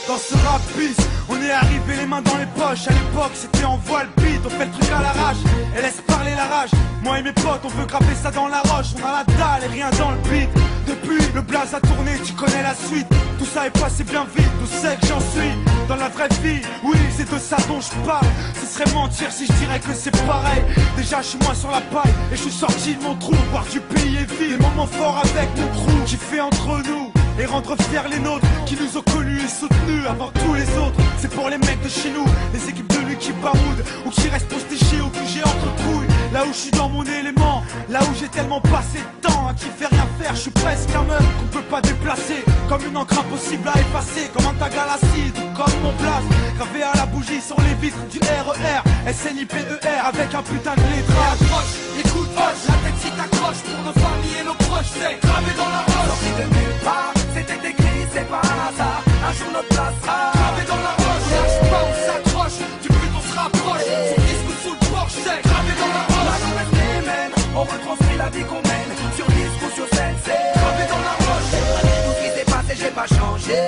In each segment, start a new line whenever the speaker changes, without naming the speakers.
dans ce rap bis. On est arrivé les mains dans les poches. À l'époque c'était en voile beat. On fait le truc à l'arrache et laisse parler la rage. Moi et mes potes on veut graver ça dans la roche. On a la dalle et rien dans le beat. Depuis le blaze a tourné, tu connais la suite. Tout ça est passé bien vite, tout sait que j'en suis. Dans la vraie vie, oui c'est de ça dont je parle. Ce serait mentir si je dirais que c'est pareil. Déjà je suis moins sur la paille et je suis sorti de mon trou. Voir du pays et vie, des moments forts avec mon crew. Qui fait entre nous et rendre fiers les nôtres, qui nous ont connus et soutenus avant tous les autres. C'est pour les mecs de chez nous, les équipes de lui qui baroudent ou qui restent postichés ou que j'ai entre couilles. Là où je suis dans mon élément, là où j'ai tellement passé de temps à qui fait rien faire, je suis presque un meuf qu'on peut pas déplacer. Comme une encre impossible à effacer, comme un tag à l'acide ou comme mon place gravé à la bougie sur les vitres du RER, SNIPER avec un putain de lettrage.
Écoute, hoche, la tête si t'accroches pour nos familles et nos proches, c'est gravé dans la roche. Sorti de nulle part, c'était écrit, c'est pas un hasard. Un jour notre place sera gravé dans la roche. Lâche pas, on s'accroche, du but on se rapproche. Sous le disque ou sous le porche, c'est gravé dans la roche. La journée reste les mêmes, on retranscrit la vie qu'on mène. Sur disque ou sur scène, c'est gravé dans la roche. Tout ce qui s'est passé, j'ai pas changé.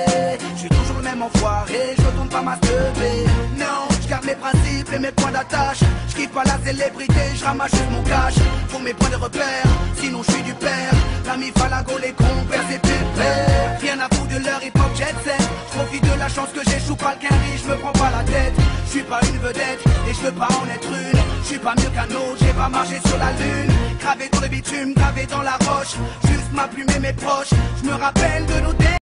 Je suis toujours le même enfoiré, je tourne pas ma teubée. Non, je garde mes principes et mes points d'attache. Je kiffe pas la célébrité, je ramasse juste mon cash. Pour mes points de repère, sinon je suis du père. L'ami Falago, les compères, c'est pépère. Rien à foutre de leur hip-hop jet set. Je profite de la chance que j'échoue pas le quinri, je me prends pas la tête. Je suis pas une vedette et je veux pas en être une. Je suis pas mieux qu'un autre, j'ai pas marché sur la lune. Gravé dans le bitume, gravé dans la roche. Juste ma plume et mes proches. Je me rappelle de nos